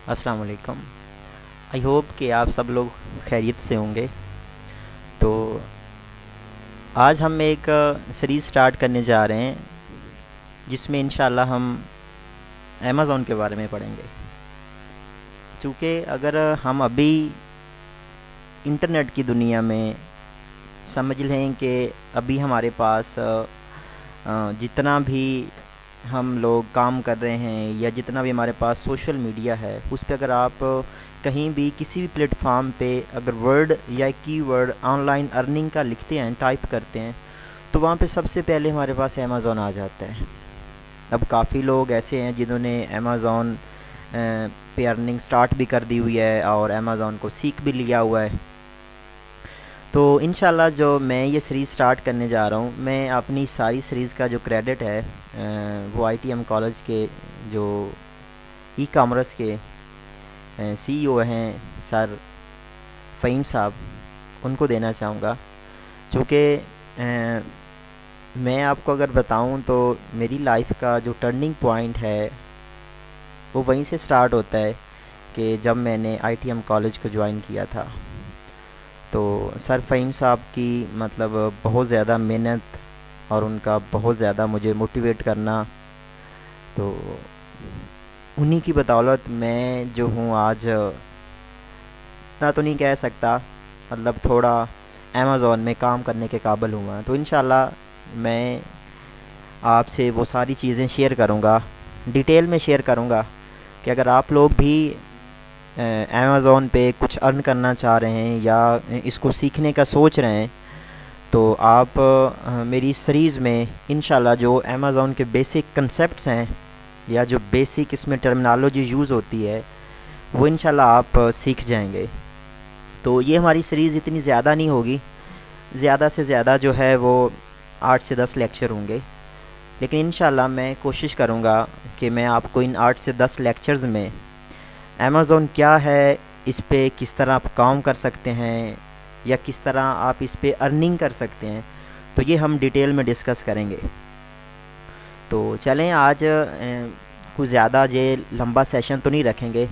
अस्सलाम वालेकुम। I hope कि आप सब लोग खैरियत से होंगे। तो आज हम एक सीरीज़ स्टार्ट करने जा रहे हैं जिसमें इंशाल्लाह हम अमेज़ॉन के बारे में पढ़ेंगे। चूँकि अगर हम अभी इंटरनेट की दुनिया में समझ लें कि अभी हमारे पास जितना भी हम लोग काम कर रहे हैं या जितना भी हमारे पास सोशल मीडिया है, उस पे अगर आप कहीं भी किसी भी प्लेटफॉर्म पे अगर वर्ड या कीवर्ड ऑनलाइन अर्निंग का लिखते हैं, टाइप करते हैं, तो वहाँ पे सबसे पहले हमारे पास अमेज़ॉन आ जाता है। अब काफ़ी लोग ऐसे हैं जिन्होंने अमेज़ॉन पे अर्निंग स्टार्ट भी कर दी हुई है और अमेज़ॉन को सीख भी लिया हुआ है। तो इंशाल्लाह जो मैं ये सीरीज़ स्टार्ट करने जा रहा हूँ, मैं अपनी सारी सीरीज़ का जो क्रेडिट है वो ITM कॉलेज के जो ई कॉमर्स के CEO हैं सर फ़हीम साहब, उनको देना चाहूँगा। चूँकि मैं आपको अगर बताऊँ तो मेरी लाइफ का जो टर्निंग पॉइंट है वो वहीं से स्टार्ट होता है कि जब मैंने ITM कॉलेज को ज्वाइन किया था। तो सर फ़हीम साहब की मतलब बहुत ज़्यादा मेहनत और उनका बहुत ज़्यादा मुझे मोटिवेट करना, तो उन्हीं की बदौलत मैं जो हूँ आज इतना तो नहीं कह सकता, मतलब थोड़ा अमेज़ॉन में काम करने के काबिल हुआ। तो इंशाल्लाह मैं आपसे वो सारी चीज़ें शेयर करूँगा, डिटेल में शेयर करूँगा कि अगर आप लोग भी अमेज़ॉन पे कुछ अर्न करना चाह रहे हैं या इसको सीखने का सोच रहे हैं, तो आप मेरी सीरीज़ में इंशाल्लाह जो अमेज़ॉन के बेसिक कंसेप्ट्स हैं या जो बेसिक इसमें टर्मिनोलॉजी यूज़ होती है वो इंशाल्लाह आप सीख जाएंगे। तो ये हमारी सीरीज़ इतनी ज़्यादा नहीं होगी, ज़्यादा से ज़्यादा जो है वो 8 से 10 लेक्चर होंगे, लेकिन इंशाल्लाह मैं कोशिश करूँगा कि मैं आपको इन 8 से 10 लेक्चर्स में अमेज़ॉन क्या है, इस पे किस तरह आप काम कर सकते हैं या किस तरह आप इस पे अर्निंग कर सकते हैं, तो ये हम डिटेल में डिस्कस करेंगे। तो चलें आज कुछ ज़्यादा ये लंबा सेशन तो नहीं रखेंगे,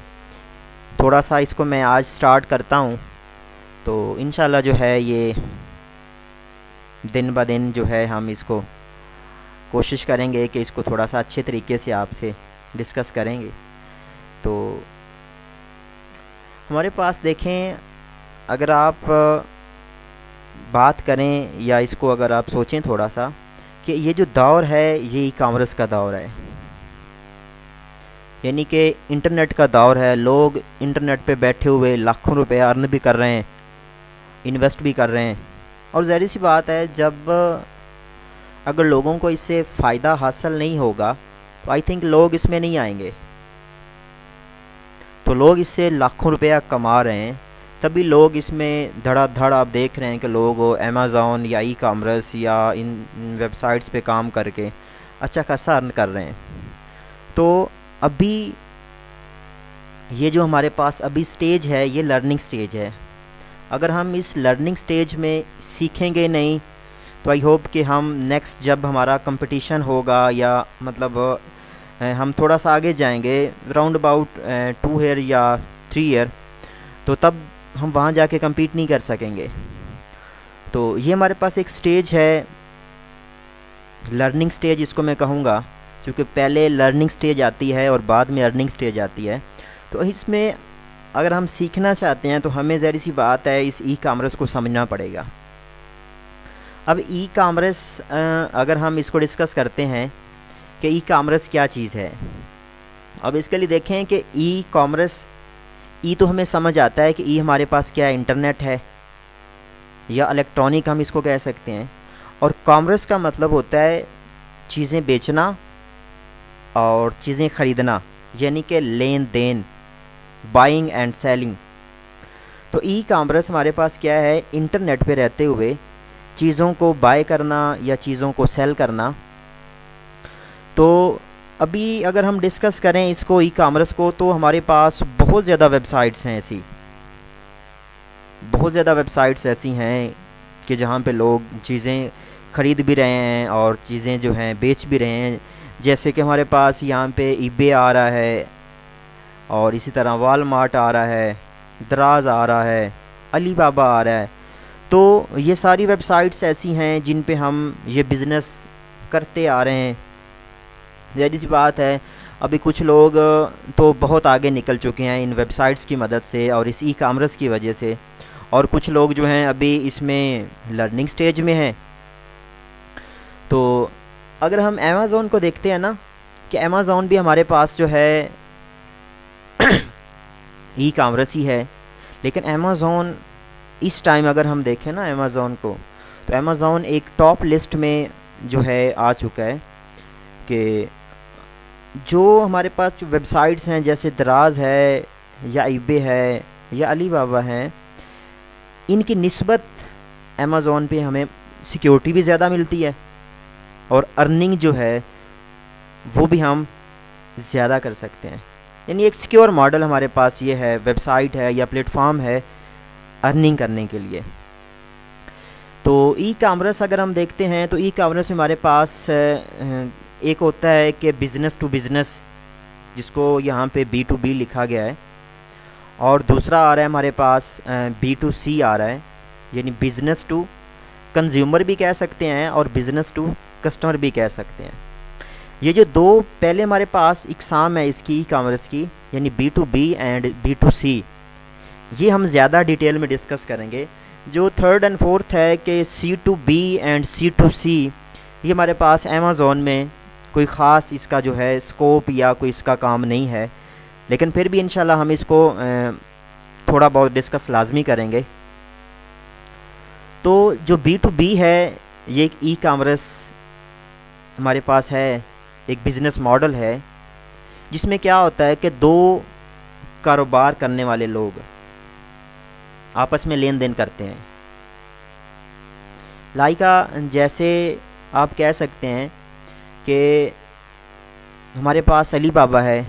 थोड़ा सा इसको मैं आज स्टार्ट करता हूँ। तो इंशाल्लाह जो है ये दिन ब दिन जो है हम इसको कोशिश करेंगे कि इसको थोड़ा सा अच्छे तरीके से आपसे डिस्कस करेंगे। तो हमारे पास देखें, अगर आप बात करें या इसको अगर आप सोचें थोड़ा सा कि ये जो दौर है ये ई कॉमर्स का दौर है, यानी कि इंटरनेट का दौर है। लोग इंटरनेट पे बैठे हुए लाखों रुपए अर्न भी कर रहे हैं, इन्वेस्ट भी कर रहे हैं, और ज़ाहिर सी बात है जब अगर लोगों को इससे फ़ायदा हासिल नहीं होगा तो आई थिंक लोग इसमें नहीं आएंगे। तो लोग इससे लाखों रुपया कमा रहे हैं, तभी लोग इसमें धड़ाधड़ आप देख रहे हैं कि लोग अमेज़ॉन या ई कॉमर्स या इन वेबसाइट्स पे काम करके अच्छा खासा अर्न कर रहे हैं। तो अभी ये जो हमारे पास अभी स्टेज है ये लर्निंग स्टेज है। अगर हम इस लर्निंग स्टेज में सीखेंगे नहीं तो आई होप कि हम नेक्स्ट जब हमारा कंपटीशन होगा या मतलब हम थोड़ा सा आगे जाएंगे राउंड अबाउट 2 ईयर या 3 ईयर, तो तब हम वहाँ जाके compete नहीं कर सकेंगे। तो ये हमारे पास एक स्टेज है, लर्निंग स्टेज इसको मैं कहूँगा, क्योंकि पहले लर्निंग स्टेज आती है और बाद में अर्निंग स्टेज आती है। तो इसमें अगर हम सीखना चाहते हैं तो हमें ज़ाहिर सी बात है इस ई कॉमर्स को समझना पड़ेगा। अब ई कॉमर्स अगर हम इसको डिस्कस करते हैं कि ई कॉमर्स क्या चीज़ है, अब इसके लिए देखें कि ई कॉमर्स, ई तो हमें समझ आता है कि ई हमारे पास क्या है, इंटरनेट है या इलेक्ट्रॉनिक हम इसको कह सकते हैं, और कॉमर्स का मतलब होता है चीज़ें बेचना और चीज़ें ख़रीदना, यानी कि लेन देन, बाइंग एंड सेलिंग। तो ई कॉमर्स हमारे पास क्या है, इंटरनेट पे रहते हुए चीज़ों को बाय करना या चीज़ों को सेल करना। तो अभी अगर हम डिस्कस करें इसको ई कॉमर्स को, तो हमारे पास बहुत ज़्यादा वेबसाइट्स हैं ऐसी, बहुत ज़्यादा वेबसाइट्स ऐसी हैं कि जहाँ पे लोग चीज़ें ख़रीद भी रहे हैं और चीज़ें जो हैं बेच भी रहे हैं। जैसे कि हमारे पास यहाँ पे eBay आ रहा है, और इसी तरह वालमार्ट आ रहा है, दराज आ रहा है, अली बाबा आ रहा है। तो ये सारी वेबसाइट्स ऐसी हैं जिन पे हम ये बिज़नेस करते आ रहे हैं। ज़ाहिर सी बात है अभी कुछ लोग तो बहुत आगे निकल चुके हैं इन वेबसाइट्स की मदद से और इस ई कामर्स की वजह से, और कुछ लोग जो हैं अभी इसमें लर्निंग स्टेज में हैं। तो अगर हम अमेज़ॉन को देखते हैं ना, कि अमेज़ॉन भी हमारे पास जो है ई कामर्स ही है, लेकिन अमेज़ॉन इस टाइम अगर हम देखें ना अमेज़ॉन को, तो अमेज़ॉन एक टॉप लिस्ट में जो है आ चुका है कि जो हमारे पास जो वेबसाइट्स हैं जैसे दराज है या ईबे है या अली बाबा हैं, इनकी निस्बत अमेज़ॉन पे हमें सिक्योरिटी भी ज़्यादा मिलती है और अर्निंग जो है वो भी हम ज़्यादा कर सकते हैं। यानी एक सिक्योर मॉडल हमारे पास ये है, वेबसाइट है या प्लेटफॉर्म है अर्निंग करने के लिए। तो ई कामर्स अगर हम देखते हैं तो ई कामर्स में हमारे पास एक होता है कि बिज़नेस टू बिज़नेस, जिसको यहाँ पे B2B लिखा गया है, और दूसरा आ रहा है हमारे पास B2C आ रहा है, यानी बिज़नेस टू कंज्यूमर भी कह सकते हैं और बिज़नेस टू कस्टमर भी कह सकते हैं। ये जो दो पहले हमारे पास इकसाम है इसकी ई कामर्स की, यानी B2B एंड B2C, ये हम ज़्यादा डिटेल में डिस्कस करेंगे। जो थर्ड एंड फोर्थ है कि C2B एंड C2C, ये हमारे पास अमेज़ॉन में कोई ख़ास इसका जो है स्कोप या कोई इसका काम नहीं है, लेकिन फिर भी इंशाल्लाह हम इसको थोड़ा बहुत डिस्कस लाजमी करेंगे। तो जो B2B है ये एक ई कामर्स हमारे पास है, एक बिज़नेस मॉडल है जिसमें क्या होता है कि दो कारोबार करने वाले लोग आपस में लेन देन करते हैं। लाइका जैसे आप कह सकते हैं कि हमारे पास अली बाबा है।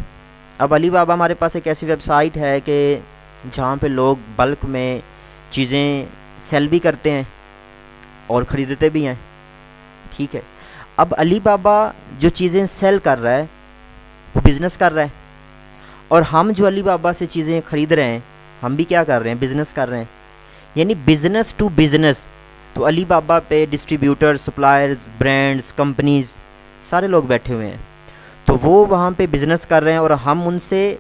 अब अली बाबा हमारे पास एक ऐसी वेबसाइट है कि जहाँ पे लोग बल्क में चीज़ें सेल भी करते हैं और ख़रीदते भी हैं, ठीक है। अब अली बाबा जो चीज़ें सेल कर रहा है वो बिज़नेस कर रहा है, और हम जो अली बाबा से चीज़ें ख़रीद रहे हैं हम भी क्या कर रहे हैं, बिज़नेस कर रहे हैं, यानी बिज़नेस टू बिज़नेस। तो अली बाबा पे डिस्ट्रीब्यूटर, सप्लायर्स, ब्रांड्स, कंपनीज़ सारे लोग बैठे हुए हैं, तो वो वहाँ पे बिज़नेस कर रहे हैं और हम उनसे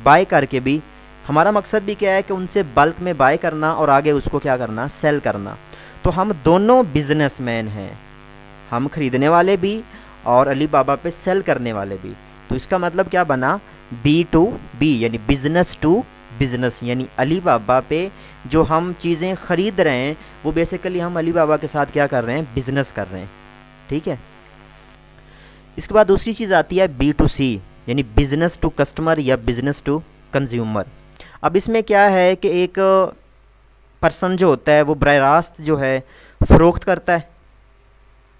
बाय करके भी, हमारा मकसद भी क्या है कि उनसे बल्क में बाय करना और आगे उसको क्या करना, सेल करना। तो हम दोनों बिज़नेसमैन हैं, हम ख़रीदने वाले भी और अली बाबा पे सेल करने वाले भी। तो इसका मतलब क्या बना, B2B यानी बिज़नेस टू बिज़नेस, यानी अली बाबा पे जो हम चीज़ें ख़रीद रहे हैं वो बेसिकली हम अली बाबा के साथ क्या कर रहे हैं, बिज़नेस कर रहे हैं, ठीक है। इसके बाद दूसरी चीज़ आती है B2C यानी बिज़नेस टू कस्टमर या बिज़नेस टू कंज्यूमर। अब इसमें क्या है कि एक पर्सन जो होता है वो बराह रास्त जो है फ़रोख्त करता है।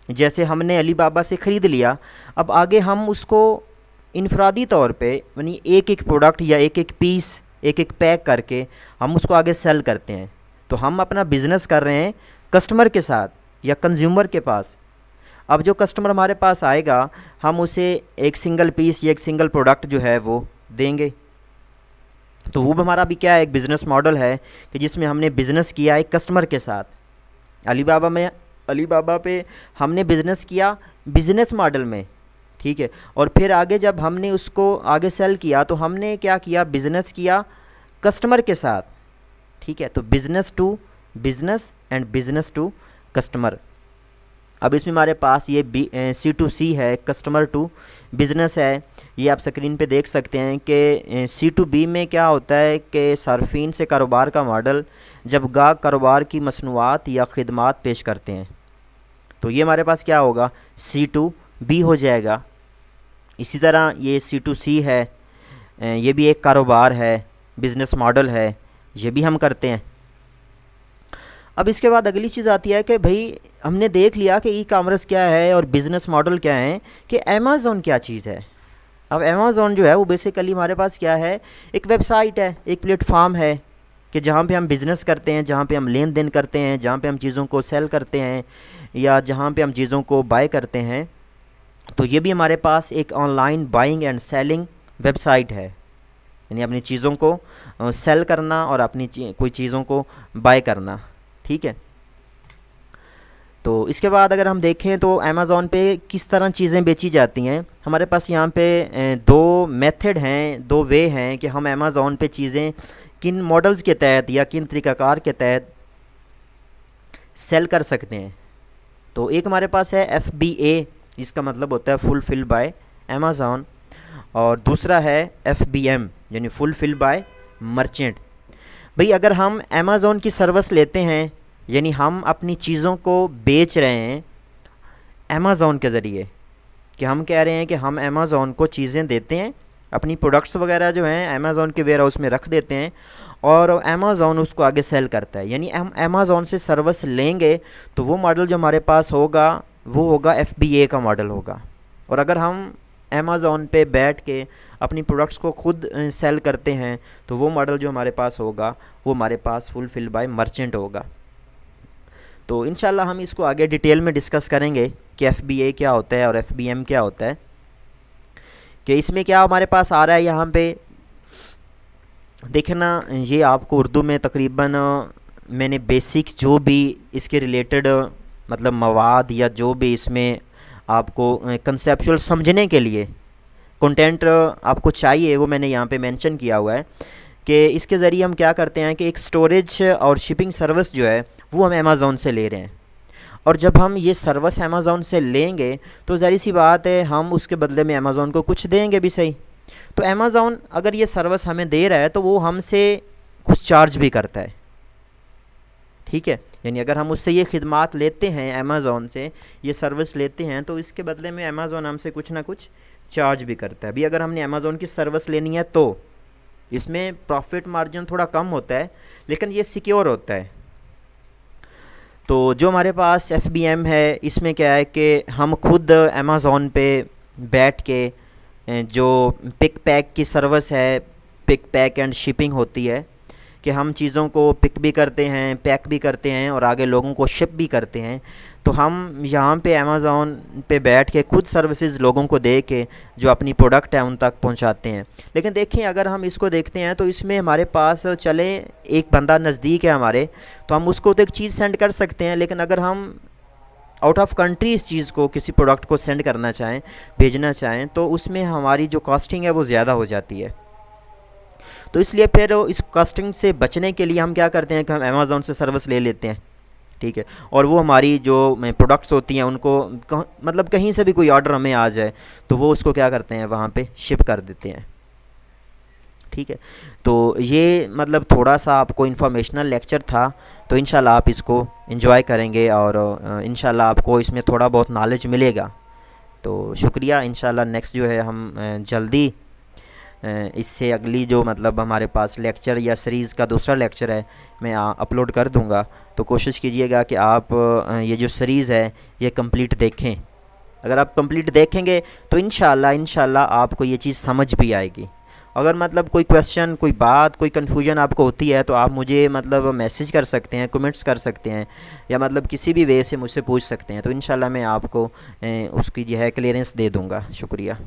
जैसे हमने अली बाबा से ख़रीद लिया, अब आगे हम उसको इनफरादी तौर पे यानी एक एक प्रोडक्ट या एक एक पीस, एक एक पैक करके हम उसको आगे सेल करते हैं। तो हम अपना बिज़नेस कर रहे हैं कस्टमर के साथ या कंज्यूमर के पास। अब जो कस्टमर हमारे पास आएगा हम उसे एक सिंगल पीस या एक सिंगल प्रोडक्ट जो है वो देंगे। तो वो हमारा भी क्या है, एक बिज़नेस मॉडल है कि जिसमें हमने बिज़नेस किया एक कस्टमर के साथ। अली बाबा पे हमने बिज़नेस किया बिज़नेस मॉडल में, ठीक है। और फिर आगे जब हमने उसको आगे सेल किया तो हमने क्या किया, बिज़नेस किया कस्टमर के साथ, ठीक है। तो business to business and business to customer. अब इसमें हमारे पास ये C2C है, कस्टमर टू बिज़नेस है। ये आप स्क्रीन पे देख सकते हैं कि C2B में क्या होता है कि सार्फिन से कारोबार का मॉडल, जब गाहक कारोबार की मसनूआत या खिदमात पेश करते हैं तो ये हमारे पास क्या होगा, C2B हो जाएगा। इसी तरह ये C2C है, ये भी एक कारोबार है, बिज़नेस मॉडल है, ये भी हम करते हैं। अब इसके बाद अगली चीज़ आती है कि भाई हमने देख लिया कि ई कामर्स क्या है और बिज़नेस मॉडल क्या है, कि अमेज़ॉन क्या चीज़ है। अब अमेज़ॉन जो है वो बेसिकली हमारे पास क्या है, एक वेबसाइट है, एक प्लेटफॉर्म है कि जहाँ पे हम बिज़नेस करते हैं, जहाँ पे हम लेन देन करते हैं, जहाँ पे हम चीज़ों को सेल करते हैं या जहाँ पे हम चीज़ों को बाय करते हैं। तो ये भी हमारे पास एक online buying and selling website है, यानी अपनी चीज़ों को सेल करना और अपनी कोई चीज़ों को बाय करना। ठीक है, तो इसके बाद अगर हम देखें तो अमेज़ॉन पे किस तरह चीज़ें बेची जाती हैं, हमारे पास यहाँ पे दो मेथड हैं, दो वे हैं कि हम अमेज़ॉन पे चीज़ें किन मॉडल्स के तहत या किन तरीक़ाकार के तहत सेल कर सकते हैं। तो एक हमारे पास है FBA, इसका मतलब होता है फुलफिल बाय अमेज़ॉन, और दूसरा है FBM यानी फुलफिल बाय मर्चेंट। भाई अगर हम अमेज़ॉन की सर्विस लेते हैं, यानी हम अपनी चीज़ों को बेच रहे हैं अमेज़ॉन के ज़रिए, कि हम कह रहे हैं कि हम अमेज़ॉन को चीज़ें देते हैं, अपनी प्रोडक्ट्स वगैरह जो हैं अमेज़ॉन के वेयर हाउस में रख देते हैं और अमेज़ॉन उसको आगे सेल करता है। यानी हम अमेज़ॉन से सर्विस लेंगे तो वो मॉडल जो हमारे पास होगा वो होगा FBA का मॉडल होगा। और अगर हम अमेज़ॉन पे बैठ के अपनी प्रोडक्ट्स को खुद सेल करते हैं तो वो मॉडल जो हमारे पास होगा वो हमारे पास फुलफिल बाय मर्चेंट होगा। तो इंशाल्लाह हम इसको आगे डिटेल में डिस्कस करेंगे कि FBA क्या होता है और FBM क्या होता है, कि इसमें क्या हमारे पास आ रहा है। यहाँ पे देखना, ये आपको उर्दू में तकरीबन मैंने बेसिक्स जो भी इसके रिलेटेड मतलब मवाद या जो भी इसमें आपको कंसेप्चुअल समझने के लिए कंटेंट आपको चाहिए वो मैंने यहाँ पे मेंशन किया हुआ है कि इसके ज़रिए हम क्या करते हैं कि एक स्टोरेज और शिपिंग सर्विस जो है वो हम अमेज़ॉन से ले रहे हैं, और जब हम ये सर्विस अमेज़ॉन से लेंगे तो ज़ाहिर सी बात है हम उसके बदले में अमेज़ॉन को कुछ देंगे भी सही। तो अमेज़ॉन अगर ये सर्विस हमें दे रहा है तो वो हमसे कुछ चार्ज भी करता है। ठीक है, यानी अगर हम उससे ये खिदमात लेते हैं अमेज़ॉन से, ये सर्विस लेते हैं, तो इसके बदले में अमेज़ॉन हमसे कुछ ना कुछ चार्ज भी करता है। अभी अगर हमने अमेज़ॉन की सर्विस लेनी है तो इसमें प्रॉफिट मार्जिन थोड़ा कम होता है लेकिन ये सिक्योर होता है। तो जो हमारे पास FBM है इसमें क्या है कि हम खुद अमेज़ॉन पे बैठ के जो पिक पैक की सर्विस है, पिक पैक एंड शिपिंग होती है, कि हम चीज़ों को पिक भी करते हैं, पैक भी करते हैं और आगे लोगों को शिप भी करते हैं। तो हम यहाँ पे अमेज़ॉन पे बैठ के खुद सर्विसेज लोगों को दे के जो अपनी प्रोडक्ट है उन तक पहुँचाते हैं। लेकिन देखें अगर हम इसको देखते हैं तो इसमें हमारे पास चले एक बंदा नज़दीक है हमारे, तो हम उसको तो एक चीज़ सेंड कर सकते हैं, लेकिन अगर हम आउट ऑफ कंट्री इस चीज़ को, किसी प्रोडक्ट को सेंड करना चाहें, भेजना चाहें, तो उसमें हमारी जो कॉस्टिंग है वो ज़्यादा हो जाती है। तो इसलिए फिर इस कॉस्टिंग से बचने के लिए हम क्या करते हैं कि हम अमेज़ॉन से सर्विस ले लेते हैं। ठीक है, और वो हमारी जो प्रोडक्ट्स होती हैं उनको मतलब कहीं से भी कोई ऑर्डर हमें आ जाए तो वो उसको क्या करते हैं वहाँ पे शिप कर देते हैं। ठीक है, तो ये मतलब थोड़ा सा आपको इन्फॉर्मेशनल लेक्चर था, तो इंशाल्लाह आप इसको एंजॉय करेंगे और इंशाल्लाह आपको इसमें थोड़ा बहुत नॉलेज मिलेगा। तो शुक्रिया, इंशाल्लाह नेक्स्ट जो है हम जल्दी इससे अगली जो मतलब हमारे पास लेक्चर या सीरीज़ का दूसरा लेक्चर है मैं अपलोड कर दूंगा। तो कोशिश कीजिएगा कि आप ये जो सीरीज़ है ये कंप्लीट देखें। अगर आप कंप्लीट देखेंगे तो इंशाल्लाह आपको ये चीज़ समझ भी आएगी। अगर मतलब कोई क्वेश्चन, कोई बात, कोई कन्फ्यूजन आपको होती है तो आप मुझे मतलब मैसेज कर सकते हैं, कमेंट्स कर सकते हैं, या मतलब किसी भी वे से मुझसे पूछ सकते हैं। तो इंशाल्लाह मैं आपको उसकी जो है क्लियरेंस दे दूँगा। शुक्रिया।